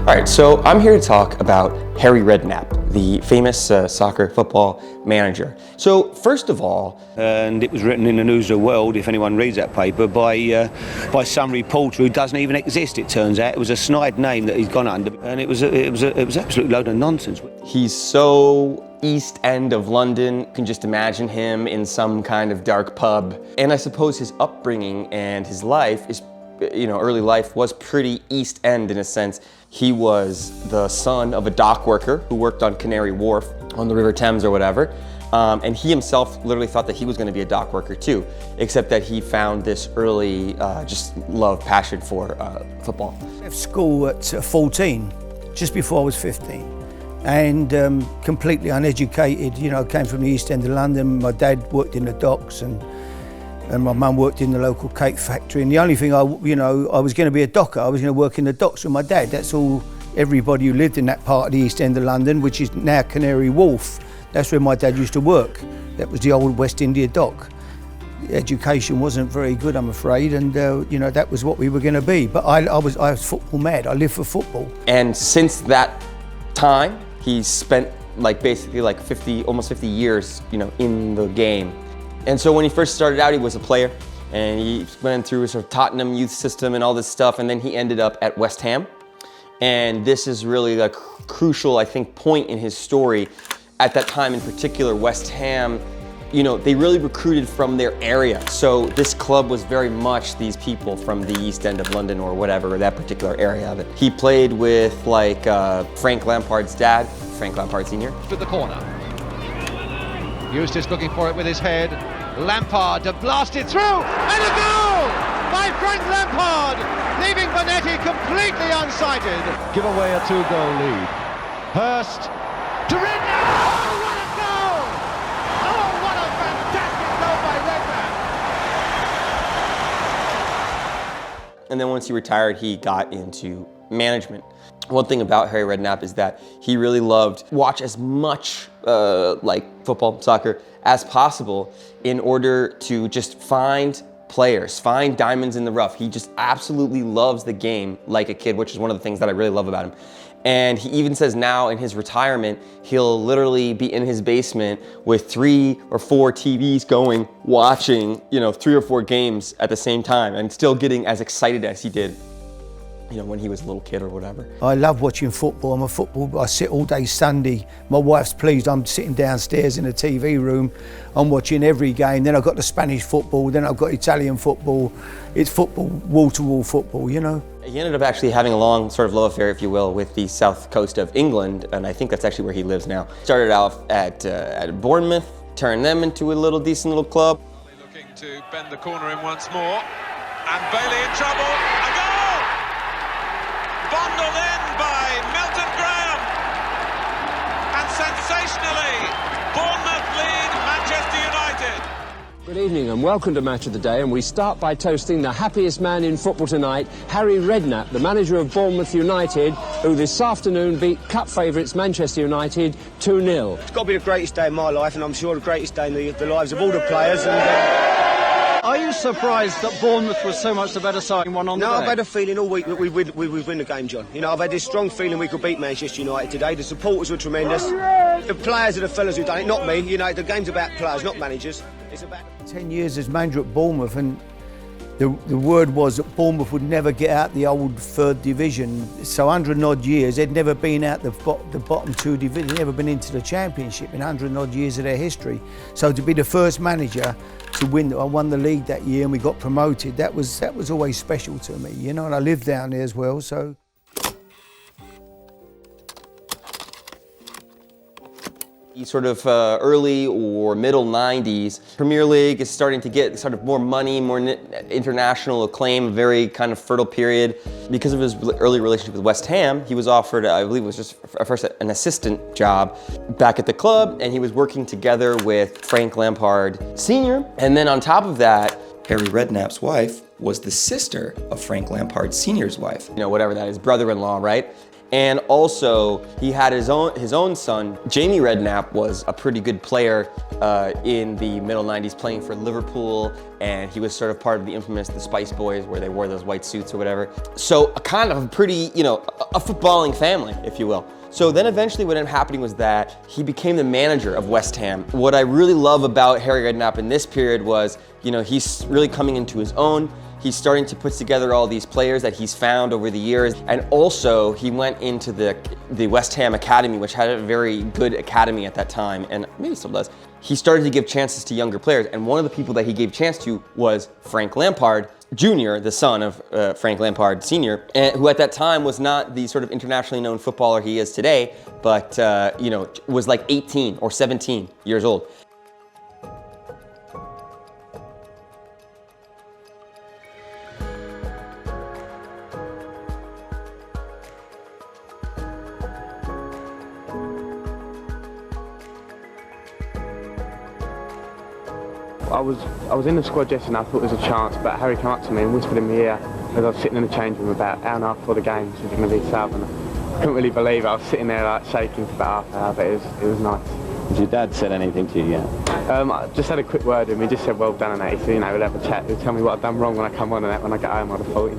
All right, so I'm here to talk about Harry Redknapp, the famous soccer football manager. So first of all, and it was written in the News of the World, if anyone reads that paper, by some reporter who doesn't even exist. It turns out it was a snide name that he's gone under, and it was absolute load of nonsense. He's so East End of London. You can just imagine him in some kind of dark pub. And I suppose his upbringing and his life is, early life was pretty East End in a sense. He was the son of a dock worker who worked on Canary Wharf on the River Thames or whatever. And he himself literally thought that he was going to be a dock worker too, except that he found this early passion for football. I left school at 14, just before I was 15, and completely uneducated. Came from the East End of London. My dad worked in the docks and my mum worked in the local cake factory. And the only thing I was going to be a docker. I was going to work in the docks with my dad. That's all everybody who lived in that part of the East End of London, which is now Canary Wharf. That's where my dad used to work. That was the old West India dock. The education wasn't very good, I'm afraid, and that was what we were going to be. But I was football mad. I lived for football. And since that time, he spent almost 50 years, in the game. And so when he first started out, he was a player, and he went through a sort of Tottenham youth system and all this stuff, and then he ended up at West Ham. And this is really a crucial, I think, point in his story. At that time in particular, West Ham, they really recruited from their area. So this club was very much these people from the East End of London or whatever, that particular area of it. He played with Frank Lampard's dad, Frank Lampard Sr. To the corner. Eustace looking for it with his head. Lampard to blast it through, and a goal by Frank Lampard, leaving Bonetti completely unsighted. Give away a 2-goal lead. Hurst to Redknapp. Oh, what a goal! Oh, what a fantastic goal by Redknapp! And then once he retired, he got into management. One thing about Harry Redknapp is that he really loved watch as much football, soccer as possible in order to just find players, find diamonds in the rough. He just absolutely loves the game like a kid, which is one of the things that I really love about him. And he even says now in his retirement, he'll literally be in his basement with 3 or 4 TVs going, watching, 3 or 4 games at the same time and still getting as excited as he did when he was a little kid or whatever. I love watching football. I sit all day Sunday. My wife's pleased. I'm sitting downstairs in the TV room. I'm watching every game. Then I've got the Spanish football. Then I've got Italian football. It's football, wall-to-wall football, He ended up actually having a long sort of love affair, if you will, with the south coast of England, and I think that's actually where he lives now. Started out at Bournemouth, turned them into a little decent little club. Looking to bend the corner in once more, and Bailey in trouble. A goal! Bundled in by Milton Graham, and sensationally, Bournemouth lead Manchester United. Good evening and welcome to Match of the Day, and we start by toasting the happiest man in football tonight, Harry Redknapp, the manager of Bournemouth United, who this afternoon beat cup favourites Manchester United 2-0. It's got to be the greatest day in my life, and I'm sure the greatest day in the lives of all the players. Are you surprised that Bournemouth was so much the better side on the day? No, I've had a feeling all week that we'd win the game, John. I've had this strong feeling we could beat Manchester United today. The supporters were tremendous. The players are the fellas who done it, not me. The game's about players, not managers. It's about 10 years as manager at Bournemouth, and the word was that Bournemouth would never get out the old 3rd division. So 100 and odd years, they'd never been out the bottom 2 divisions, they'd never been into the championship in 100 and odd years of their history. So to be the first manager to win, I won the league that year and we got promoted, that was always special to me, and I lived down there as well, so. Sort of early or middle 90s, Premier League is starting to get sort of more money, more international acclaim, a very kind of fertile period. Because of his early relationship with West Ham, he was offered, I believe it was just first an assistant job back at the club, and he was working together with Frank Lampard Sr. And then on top of that, Harry Redknapp's wife was the sister of Frank Lampard Sr.'s wife. Whatever that is, brother-in-law, right? And also, he had his own son. Jamie Redknapp was a pretty good player in the middle 90s, playing for Liverpool, and he was sort of part of the infamous the Spice Boys, where they wore those white suits or whatever. So a kind of a pretty, a footballing family, if you will. So then eventually what ended up happening was that he became the manager of West Ham. What I really love about Harry Redknapp in this period was, he's really coming into his own. He's starting to put together all these players that he's found over the years. And also, he went into the West Ham Academy, which had a very good academy at that time, and maybe still does. He started to give chances to younger players, and one of the people that he gave chance to was Frank Lampard Jr., the son of Frank Lampard Sr., who at that time was not the sort of internationally known footballer he is today, but was like 18 or 17 years old. I was in the squad yesterday and I thought there was a chance, but Harry came up to me and whispered in my ear as I was sitting in the change room about an hour and a half before the game, said you're going to be sub, and I couldn't really believe it. I was sitting there like shaking for about half an hour, but it was nice. Has your dad said anything to you yet? I just had a quick word with him. He just said well done and that. He said, we'll have a chat. He'll tell me what I've done wrong when I come on and that when I get home I'd have thought,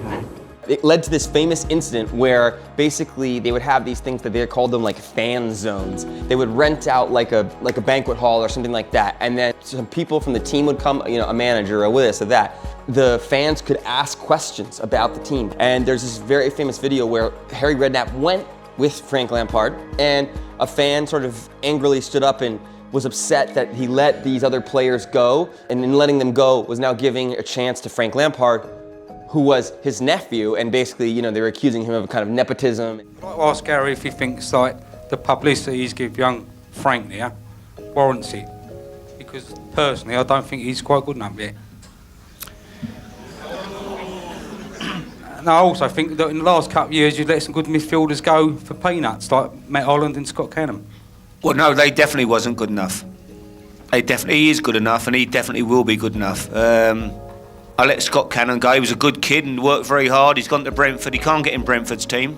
It led to this famous incident where basically they would have these things that they called them like fan zones. They would rent out like a banquet hall or something like that, and then some people from the team would come, a manager or this or that. The fans could ask questions about the team, and there's this very famous video where Harry Redknapp went with Frank Lampard, and a fan sort of angrily stood up and was upset that he let these other players go, and in letting them go was now giving a chance to Frank Lampard, who was his nephew, and basically, they were accusing him of a kind of nepotism. I'd like to ask Gary if he thinks like the publicity he's given young Frank there warrants it, because personally I don't think he's quite good enough yet. And I also think that in the last couple of years you've let some good midfielders go for peanuts, like Matt Holland and Scott Canham. Well, no, they definitely wasn't good enough. He is good enough, and he definitely will be good enough. I let Scott Cannon go. He was a good kid and worked very hard. He's gone to Brentford. He can't get in Brentford's team.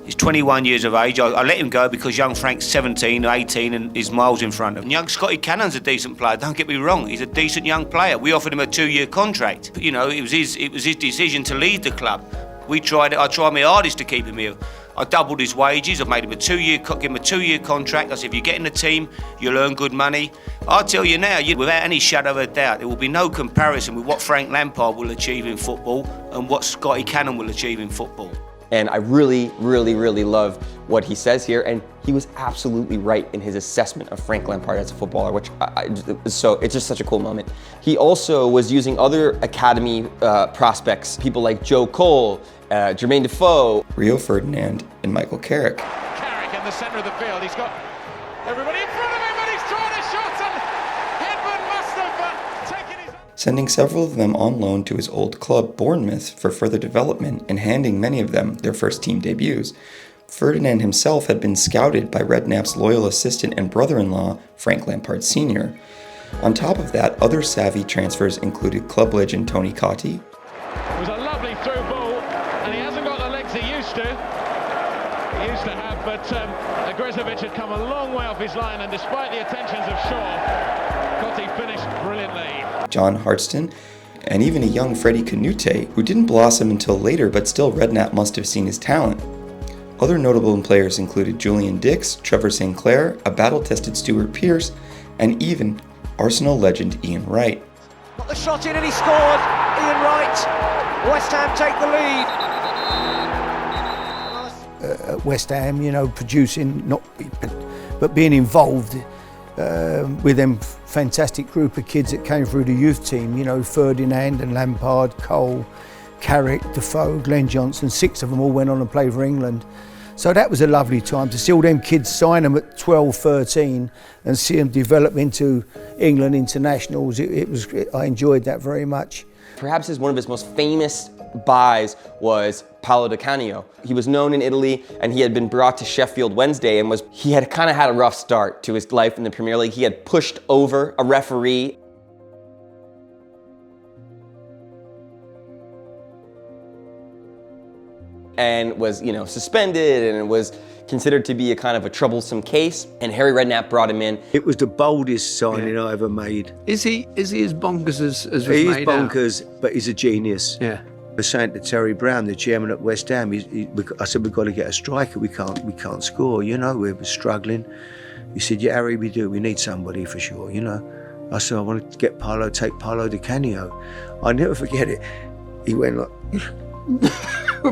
He's 21 years of age. I let him go because young Frank's 17, 18 and is miles in front of him. Young Scotty Cannon's a decent player. Don't get me wrong. He's a decent young player. We offered him a 2-year contract. But, it was his decision to leave the club. I tried my hardest to keep him here. I doubled his wages. I made him give him a 2-year contract. I said, if you get in the team, you'll earn good money. I'll tell you now, without any shadow of a doubt, there will be no comparison with what Frank Lampard will achieve in football and what Scotty Cannon will achieve in football. And I really, really, really love what he says here, and he was absolutely right in his assessment of Frank Lampard as a footballer, which so it's just such a cool moment. He also was using other academy prospects, people like Joe Cole, Jermaine Defoe, Rio Ferdinand, and Michael Carrick. Carrick in the centre of the field. He's got everybody in front of him, and he's trying a shot, and Hedman must have taken his... Sending several of them on loan to his old club, Bournemouth, for further development and handing many of them their first team debuts. Ferdinand himself had been scouted by Redknapp's loyal assistant and brother-in-law, Frank Lampard Sr. On top of that, other savvy transfers included club legend Tony Cottee. It was a lovely through ball, and he hasn't got the legs he used to have, but Agrezovic had come a long way off his line, and despite the attentions of Shaw, Cottee finished brilliantly. John Hartston, and even a young Freddie Canute, who didn't blossom until later, but still Redknapp must have seen his talent. Other notable players included Julian Dix, Trevor St. Clair, a battle-tested Stuart Pearce, and even Arsenal legend Ian Wright. Got the shot in and he scored. Ian Wright. West Ham take the lead. West Ham, producing, but being involved with them fantastic group of kids that came through the youth team, Ferdinand and Lampard, Cole, Carrick, Defoe, Glenn Johnson, 6 of them all went on and played for England. So that was a lovely time to see all them kids sign them at 12, 13 and see them develop into England internationals. I enjoyed that very much. Perhaps one of his most famous buys was Paolo Di Canio. He was known in Italy, and he had been brought to Sheffield Wednesday, and he had kind of had a rough start to his life in the Premier League. He had pushed over a referee. and was, suspended, and it was considered to be a kind of a troublesome case. And Harry Redknapp brought him in. It was the boldest signing I ever made. Is he as bonkers as was He is made bonkers, but he's a genius. Yeah. I was saying to Terry Brown, the chairman at West Ham, I said, we've got to get a striker. We can't score. We're struggling. He said, yeah, Harry, we do. We need somebody for sure. I said, I want to take Paolo Di Canio. I'll never forget it. He went like,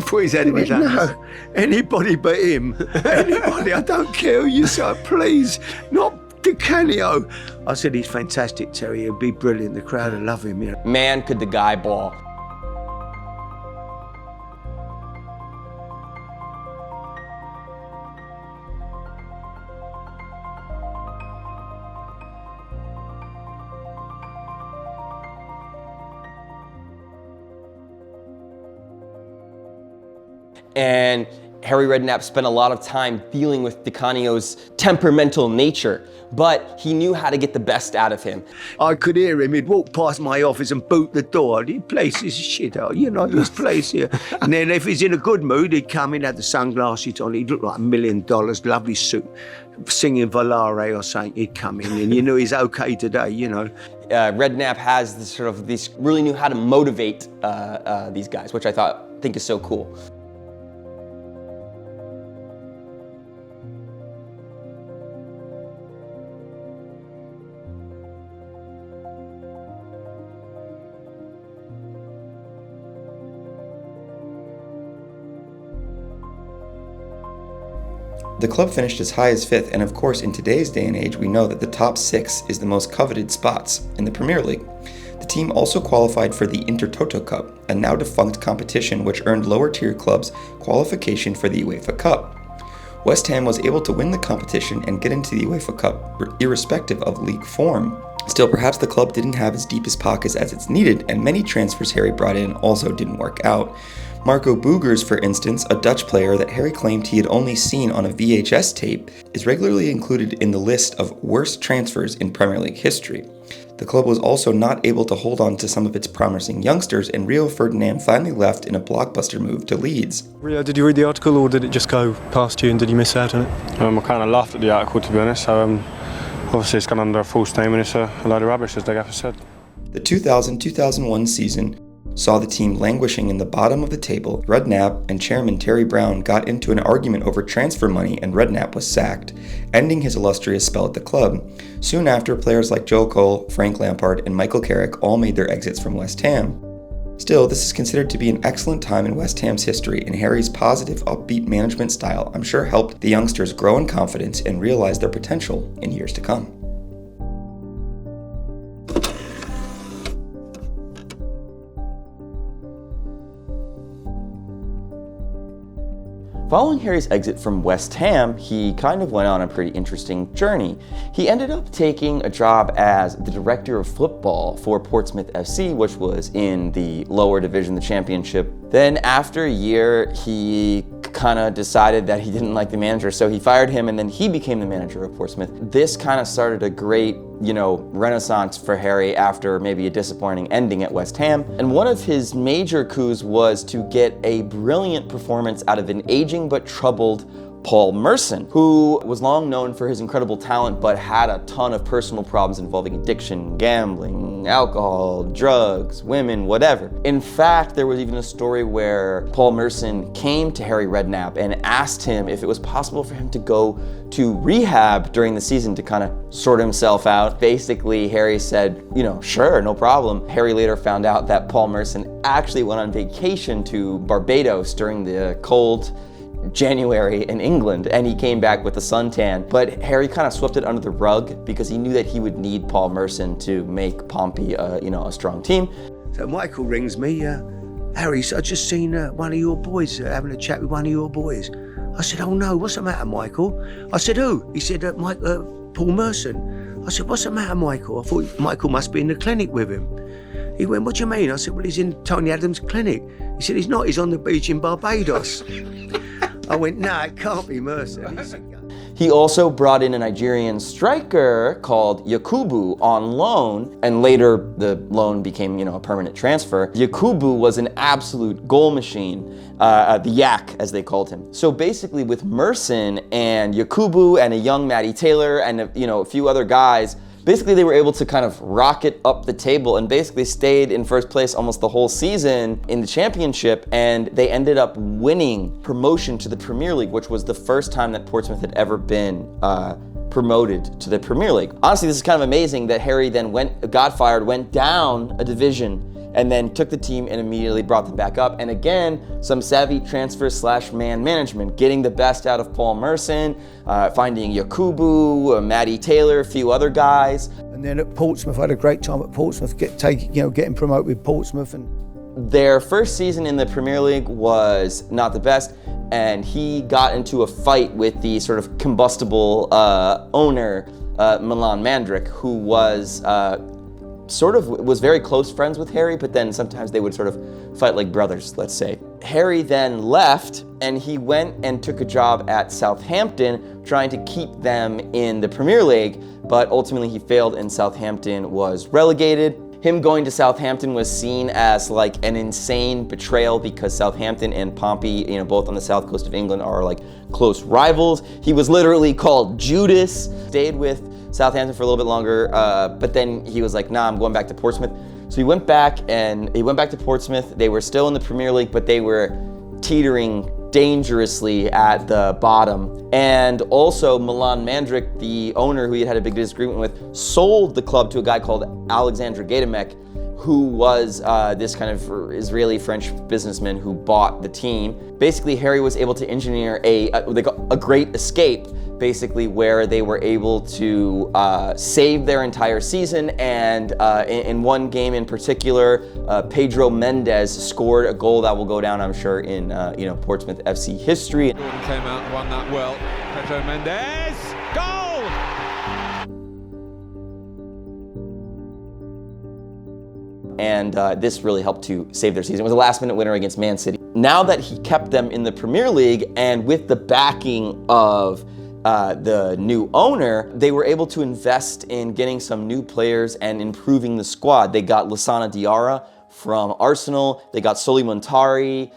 Put his head in his hands. no, anybody but him. Anybody, I don't care who you say, please, not Di Canio. I said, he's fantastic, Terry. He'll be brilliant. The crowd will love him. Man, could the guy ball. And Harry Redknapp spent a lot of time dealing with Di Canio's temperamental nature, but he knew how to get the best out of him. I could hear him. He'd walk past my office and boot the door. He plays this shit out, this place here. And then if he's in a good mood, he'd come in, had the sunglasses on. He'd look like $1 million, lovely suit, singing Volare or something. He'd come in and he's okay today, Redknapp has this really knew how to motivate these guys, which I think is so cool. The club finished as high as 5th, and of course in today's day and age we know that the top 6 is the most coveted spots in the Premier League. The team also qualified for the Intertoto Cup, a now defunct competition which earned lower tier clubs qualification for the UEFA Cup. West Ham was able to win the competition and get into the UEFA Cup irrespective of league form. Still, perhaps the club didn't have as deep as pockets as it's needed, and many transfers Harry brought in also didn't work out. Marco Boogers, for instance, a Dutch player that Harry claimed he had only seen on a VHS tape, is regularly included in the list of worst transfers in Premier League history. The club was also not able to hold on to some of its promising youngsters, and Rio Ferdinand finally left in a blockbuster move to Leeds. Rio, did you read the article or did it just go past you and did you miss out on it? I kind of laughed at the article, to be honest. So obviously it's gone under a false name and it's a load of rubbish, as the gaffer said. The 2000-2001 season saw the team languishing in the bottom of the table. Redknapp and chairman Terry Brown got into an argument over transfer money and Redknapp was sacked, ending his illustrious spell at the club. Soon after, players like Joe Cole, Frank Lampard, and Michael Carrick all made their exits from West Ham. Still, this is considered to be an excellent time in West Ham's history, and Harry's positive, upbeat management style I'm sure helped the youngsters grow in confidence and realize their potential in years to come. Following Harry's exit from West Ham, he kind of went on a pretty interesting journey. He ended up taking a job as the director of football for Portsmouth FC, which was in the lower division, the Championship. Then after a year, he kind of decided that he didn't like the manager, so he fired him and then he became the manager of Portsmouth. This kind of started a great, renaissance for Harry after maybe a disappointing ending at West Ham. And one of his major coups was to get a brilliant performance out of an aging but troubled Paul Merson, who was long known for his incredible talent but had a ton of personal problems involving addiction, gambling, alcohol, drugs, women, whatever. In fact, there was even a story where Paul Merson came to Harry Redknapp and asked him if it was possible for him to go to rehab during the season to kind of sort himself out. Basically, Harry said, sure, no problem. Harry later found out that Paul Merson actually went on vacation to Barbados during the cold January in England, and he came back with a suntan. But Harry kind of swept it under the rug because he knew that he would need Paul Merson to make Pompey, a strong team. So Michael rings me, Harry, I just seen one of your boys having a chat with one of your boys. I said, oh no, what's the matter, Michael? I said, who? He said, Paul Merson. I said, what's the matter, Michael? I thought Michael must be in the clinic with him. He went, what do you mean? I said, well, he's in Tony Adams' clinic. He said, he's not, he's on the beach in Barbados. I went, no, it can't be Merson. He also brought in a Nigerian striker called Yakubu on loan, and later the loan became, a permanent transfer. Yakubu was an absolute goal machine, the Yak as they called him. So basically with Merson and Yakubu and a young Matty Taylor and a few other guys, basically they were able to kind of rocket up the table and basically stayed in first place almost the whole season in the championship, and they ended up winning promotion to the Premier League, which was the first time that Portsmouth had ever been promoted to the Premier League. Honestly, this is kind of amazing that Harry then got fired, went down a division, and then took the team and immediately brought them back up. And again, some savvy transfer / man management, getting the best out of Paul Merson, finding Yakubu, Matty Taylor, a few other guys. And then at Portsmouth, I had a great time at Portsmouth, getting promoted with Portsmouth. And their first season in the Premier League was not the best, and he got into a fight with the sort of combustible owner, Milan Mandrick, who was was very close friends with Harry, but then sometimes they would sort of fight like brothers, let's say. Harry then left, and he went and took a job at Southampton, trying to keep them in the Premier League, but ultimately he failed and Southampton was relegated. Him going to Southampton was seen as like an insane betrayal because Southampton and Pompey, both on the south coast of England, are like close rivals. He was literally called Judas. Stayed with Southampton for a little bit longer, but then he was like, nah, I'm going back to Portsmouth. So he went back to Portsmouth. They were still in the Premier League, but they were teetering dangerously at the bottom. And also Milan Mandrick, the owner who he had a big disagreement with, sold the club to a guy called Alexandre Gaydamek, who was this kind of Israeli-French businessman who bought the team. Basically, Harry was able to engineer a great escape, basically, where they were able to save their entire season. And in one game in particular, Pedro Mendes scored a goal that will go down, I'm sure, in Portsmouth FC history. Gordon came out and won that well. Pedro Mendes, goal! And this really helped to save their season. It was a last-minute winner against Man City. Now that he kept them in the Premier League, and with the backing of the new owner, they were able to invest in getting some new players and improving the squad. They got Lassana Diarra from Arsenal. They got Soli Montari.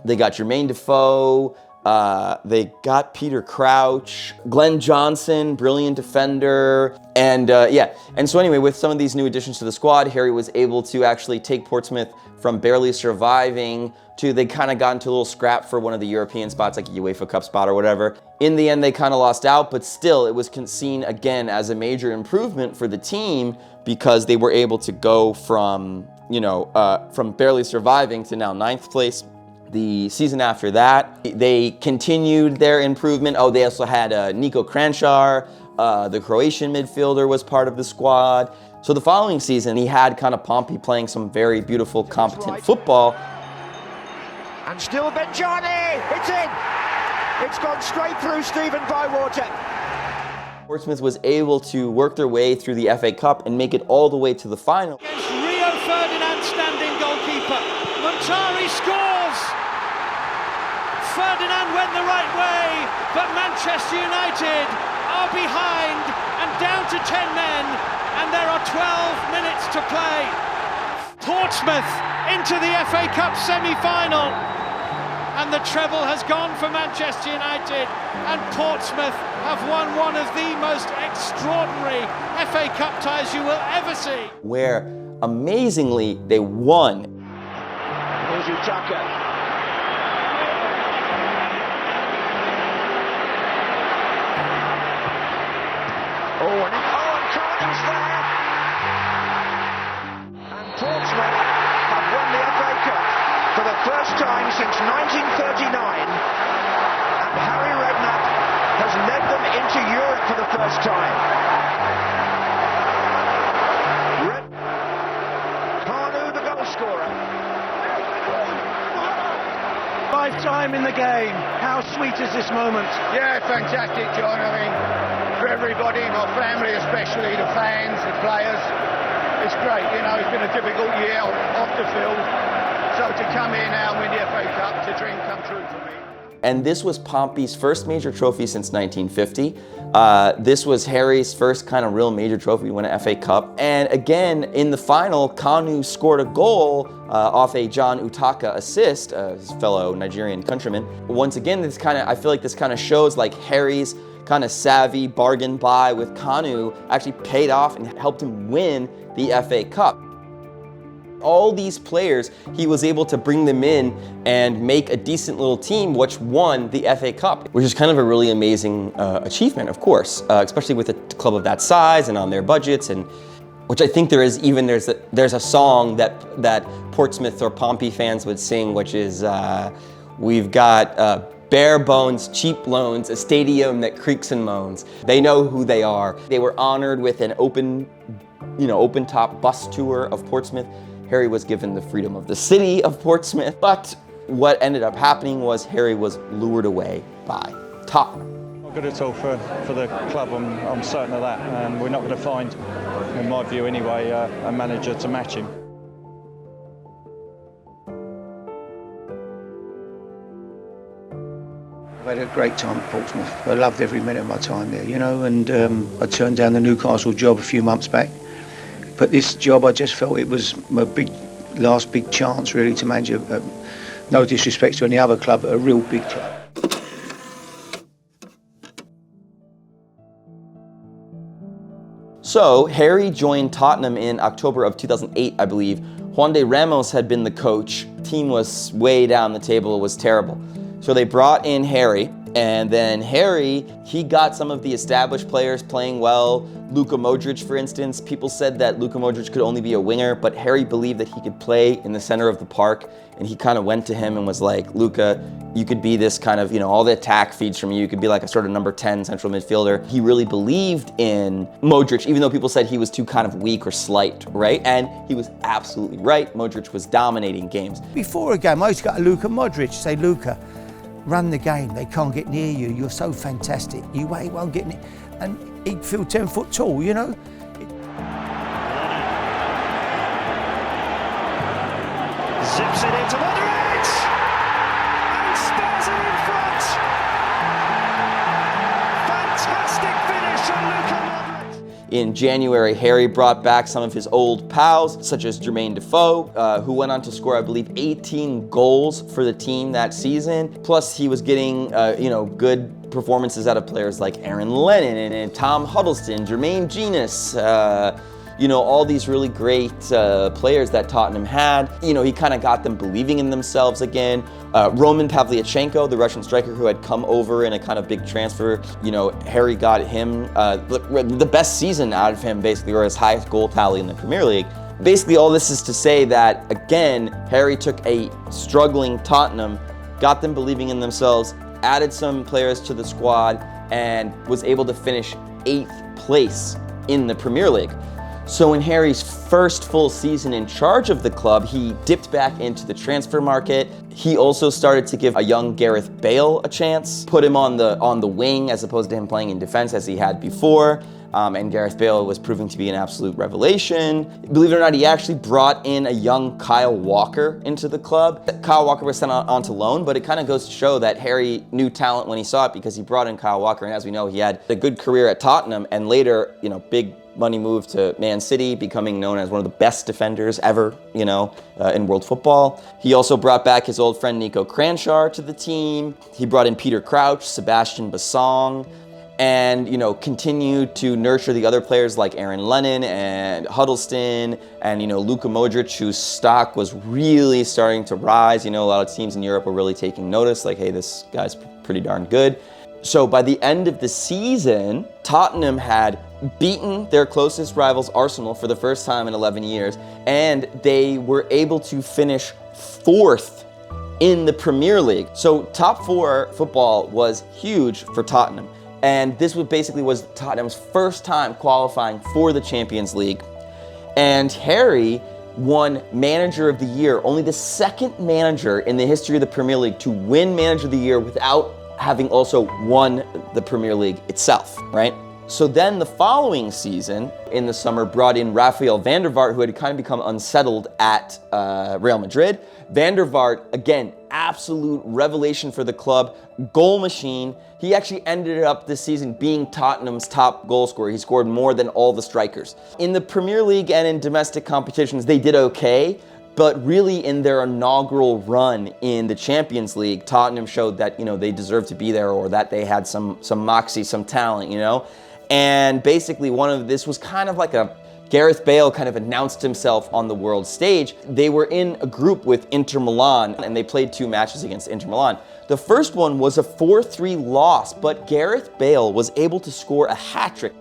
They got Jermaine Defoe. They got Peter Crouch, Glenn Johnson, brilliant defender, and And so anyway, with some of these new additions to the squad, Harry was able to actually take Portsmouth from barely surviving to they kind of got into a little scrap for one of the European spots, like a UEFA Cup spot or whatever. In the end, they kind of lost out, but still, it was seen again as a major improvement for the team because they were able to go from barely surviving to now 9th place. The season after that, they continued their improvement. Oh, they also had Nico Kranjčar, the Croatian midfielder, was part of the squad. So the following season, he had kind of Pompey playing some very beautiful, competent football. And still Benjani, it's in! It's gone straight through Stephen Bywater. Portsmouth was able to work their way through the FA Cup and make it all the way to the final. Against Rio Ferdinand, standing goalkeeper. Montari scores! Ferdinand went the right way, but Manchester United are behind and down to 10 men, and there are 12 minutes to play. Portsmouth into the FA Cup semi-final, and the treble has gone for Manchester United, and Portsmouth have won one of the most extraordinary FA Cup ties you will ever see. Where, amazingly, they won. Here's Utaka. And Carney's there. And Portsmouth have won the FA Cup for the first time since 1939. And Harry Redknapp has led them into Europe for the first time. Carnu, the goal scorer. Lifetime in the game. How sweet is this moment? Yeah, fantastic, John. I mean, for everybody, my family especially, the fans, the players. it's great. You know, it's been a difficult year off the field. So to come here now and win the FA Cup, it's a dream come true for me. And this was Pompey's first major trophy since 1950. This was Harry's first kind of real major trophy, win an FA Cup. And again, in the final, Kanu scored a goal off a John Utaka assist, his fellow Nigerian countryman. Once again, I feel like this kind of shows like Harry's kind of savvy bargain buy with Kanu actually paid off and helped him win the FA Cup. All these players, he was able to bring them in and make a decent little team which won the FA Cup, which is kind of a really amazing achievement, of course, especially with a club of that size and on their budgets, and which I think there's a song that Portsmouth or Pompey fans would sing, which is we've got bare bones, cheap loans, a stadium that creaks and moans. They know who they are. They were honored with an open top bus tour of Portsmouth. Harry was given the freedom of the city of Portsmouth, but what ended up happening was Harry was lured away by Tottenham. Not good at all for the club, I'm certain of that, and we're not going to find, in my view anyway, a manager to match him. I had a great time at Portsmouth. I loved every minute of my time there, you know, and I turned down the Newcastle job a few months back. But this job, I just felt it was my last big chance, really, to manage no disrespect to any other club, but a real big club. So Harry joined Tottenham in October of 2008, I believe. Juan de Ramos had been the coach. The team was way down the table, it was terrible. So they brought in Harry, and then Harry, he got some of the established players playing well. Luka Modric, for instance, people said that Luka Modric could only be a winger, but Harry believed that he could play in the center of the park, and he kind of went to him and was like, Luka, you could be this kind of, all the attack feeds from you. You could be like a sort of number 10 central midfielder. He really believed in Modric, even though people said he was too kind of weak or slight, right? And he was absolutely right. Modric was dominating games. Before a game, I used to go to Luka Modric, say, Luka, run the game. They can't get near you. You're so fantastic. You won't get near. And he'd feel 10 foot tall, you know. Zips it into Modric! And Spurs are in front! Fantastic finish from Luka Modric! In January, Harry brought back some of his old pals, such as Jermaine Defoe, who went on to score, I believe, 18 goals for the team that season. Plus, he was getting, good performances out of players like Aaron Lennon and Tom Huddleston, Jermaine Genius, all these really great players that Tottenham had. He kind of got them believing in themselves again. Roman Pavlyuchenko, the Russian striker who had come over in a kind of big transfer, Harry got him the best season out of him, basically, or his highest goal tally in the Premier League. Basically, all this is to say that, again, Harry took a struggling Tottenham, got them believing in themselves, added some players to the squad, and was able to finish 8th place in the Premier League. So in Harry's first full season in charge of the club, he dipped back into the transfer market. He also started to give a young Gareth Bale a chance, put him on the wing as opposed to him playing in defense as he had before. And Gareth Bale was proving to be an absolute revelation. Believe it or not, he actually brought in a young Kyle Walker into the club. Kyle Walker was sent on to loan, but it kind of goes to show that Harry knew talent when he saw it, because he brought in Kyle Walker, and as we know, he had a good career at Tottenham, and later, big money move to Man City, becoming known as one of the best defenders ever, in world football. He also brought back his old friend Nico Cranchar to the team. He brought in Peter Crouch, Sebastian Bassong, and continued to nurture the other players like Aaron Lennon and Huddleston and Luka Modric, whose stock was really starting to rise. A lot of teams in Europe were really taking notice, like, hey, this guy's pretty darn good. So by the end of the season, Tottenham had beaten their closest rivals, Arsenal, for the first time in 11 years, and they were able to finish 4th in the Premier League. So top 4 football was huge for Tottenham. And this was Tottenham's first time qualifying for the Champions League. And Harry won Manager of the Year, only the second manager in the history of the Premier League to win Manager of the Year without having also won the Premier League itself, right? So then the following season, in the summer, brought in Rafael van der Vaart, who had kind of become unsettled at Real Madrid. Van der Vaart, again, absolute revelation for the club, goal machine. He actually ended up this season being Tottenham's top goal scorer. He scored more than all the strikers. In the Premier League and in domestic competitions, they did okay, but really in their inaugural run in the Champions League, Tottenham showed that, they deserved to be there, or that they had some moxie, some talent, And basically this was kind of like a Gareth Bale kind of announced himself on the world stage. They were in a group with Inter Milan, and they played 2 matches against Inter Milan. The first one was a 4-3 loss, but Gareth Bale was able to score a hat-trick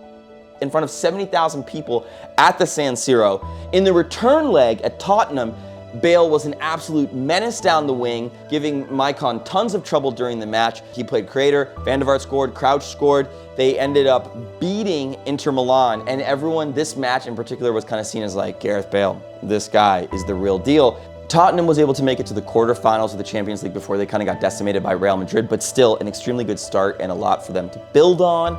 in front of 70,000 people at the San Siro. In the return leg at Tottenham, Bale was an absolute menace down the wing, giving Maicon tons of trouble during the match. He played creator, Van der Vaart scored, Crouch scored. They ended up beating Inter Milan, and everyone, this match in particular, was kind of seen as like, Gareth Bale, this guy is the real deal. Tottenham was able to make it to the quarterfinals of the Champions League before they kind of got decimated by Real Madrid, but still an extremely good start and a lot for them to build on.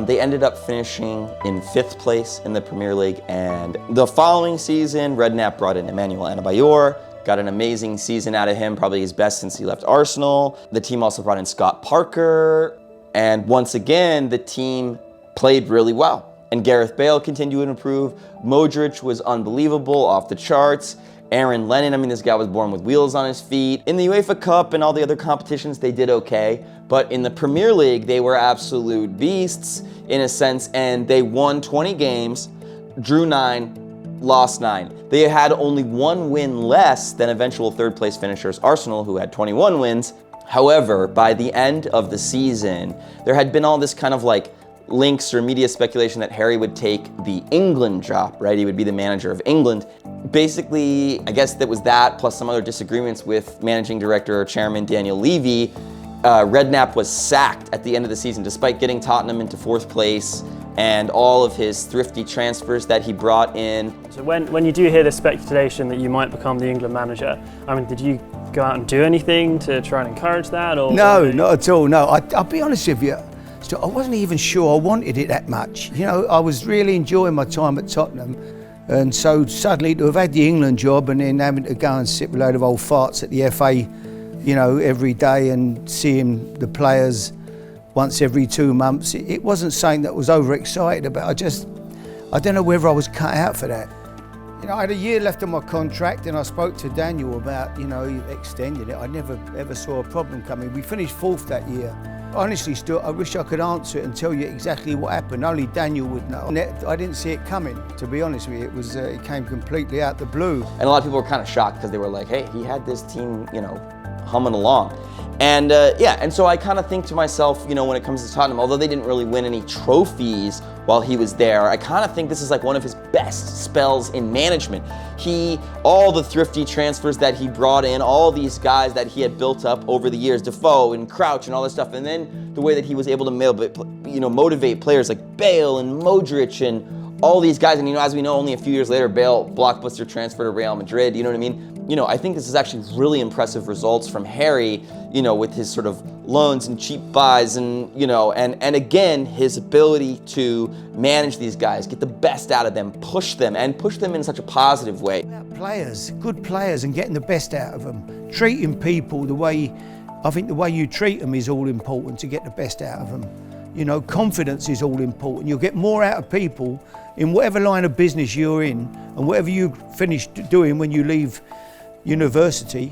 They ended up finishing in 5th place in the Premier League, and the following season, Redknapp brought in Emmanuel Adebayor, got an amazing season out of him, probably his best since he left Arsenal. The team also brought in Scott Parker, and once again, the team played really well. And Gareth Bale continued to improve. Modric was unbelievable, off the charts. Aaron Lennon, this guy was born with wheels on his feet. In the UEFA Cup and all the other competitions, they did okay. But in the Premier League, they were absolute beasts in a sense, and they won 20 games, drew 9, lost 9. They had only 1 win less than eventual 3rd place finishers Arsenal, who had 21 wins. However, by the end of the season, there had been all this kind of like links or media speculation that Harry would take the England job, right? He would be the manager of England. Basically, I guess that was that, plus some other disagreements with managing director or chairman Daniel Levy. Redknapp was sacked at the end of the season, despite getting Tottenham into 4th place and all of his thrifty transfers that he brought in. So when you do hear this speculation that you might become the England manager, did you go out and do anything to try and encourage that? Or no, not at all. No, I'll be honest with you. I wasn't even sure I wanted it that much. I was really enjoying my time at Tottenham. And so suddenly to have had the England job and then having to go and sit with a load of old farts at the FA, every day and seeing the players once every 2 months, it wasn't something that I was overexcited about. I don't know whether I was cut out for that. I had a year left on my contract and I spoke to Daniel about, extending it. I never ever saw a problem coming. We finished 4th that year. Honestly, Stuart, I wish I could answer it and tell you exactly what happened. Only Daniel would know. I didn't see it coming, to be honest with you. It came completely out the blue. And a lot of people were kind of shocked because they were like, hey, he had this team, humming along. And and so I kind of think to myself, when it comes to Tottenham, although they didn't really win any trophies while he was there, I kind of think this is like one of his best spells in management. All the thrifty transfers that he brought in, all these guys that he had built up over the years, Defoe and Crouch and all this stuff, and then the way that he was able to motivate players like Bale and Modric and all these guys. And as we know, only a few years later, Bale blockbuster transfer to Real Madrid. You know what I mean? I think this is actually really impressive results from Harry, with his sort of loans and cheap buys and, and again, his ability to manage these guys, get the best out of them, push them in such a positive way. Players, good players, and getting the best out of them. Treating people the way you treat them is all important to get the best out of them. Confidence is all important. You'll get more out of people in whatever line of business you're in and whatever you finish doing when you leave university.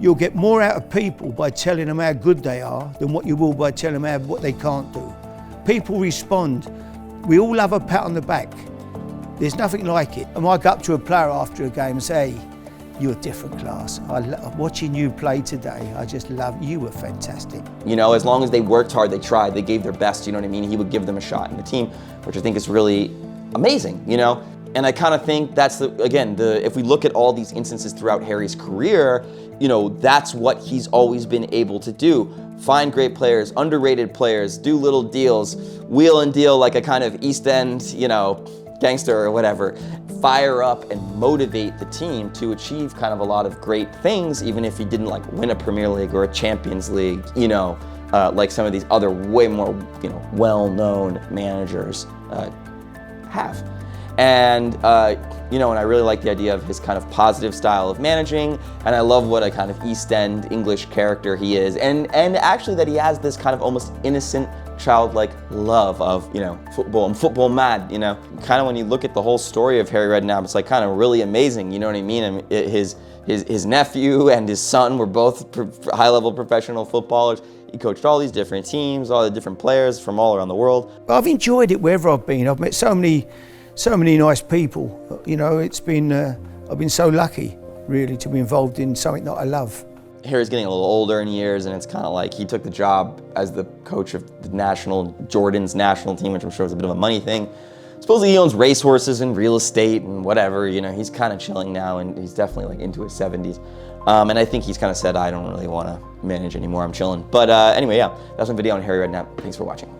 You'll get more out of people by telling them how good they are than what you will by telling them what they can't do. People respond. We all love a pat on the back. There's nothing like it. I might go up to a player after a game and say, you're a different class. Watching you play today, I just love you. Were fantastic. As long as they worked hard, they tried, they gave their best, He would give them a shot in the team, which I think is really amazing, And I kind of think that's if we look at all these instances throughout Harry's career, that's what he's always been able to do. Find great players, underrated players, do little deals, wheel and deal like a kind of East End, gangster or whatever. Fire up and motivate the team to achieve kind of a lot of great things, even if he didn't win a Premier League or a Champions League, like some of these other way more, well-known managers have. And, and I really like the idea of his kind of positive style of managing, and I love what a kind of East End English character he is, and actually that he has this kind of almost innocent, childlike love of, football and football mad, Kind of when you look at the whole story of Harry Redknapp, it's like kind of really amazing, you know what I mean? His nephew and his son were both high-level professional footballers. He coached all these different teams, all the different players from all around the world. I've enjoyed it wherever I've been. I've met so many nice people. It's been I've been so lucky, really, to be involved in something that I love. Harry's getting a little older in years, and it's kind of like he took the job as the coach of the Jordan's national team, which I'm sure is a bit of a money thing. Supposedly he owns racehorses and real estate and whatever, he's kind of chilling now, and he's definitely like into his 70s. And I think he's kind of said, I don't really want to manage anymore, I'm chilling. But anyway, yeah, that's my video on Harry Redknapp. Thanks for watching.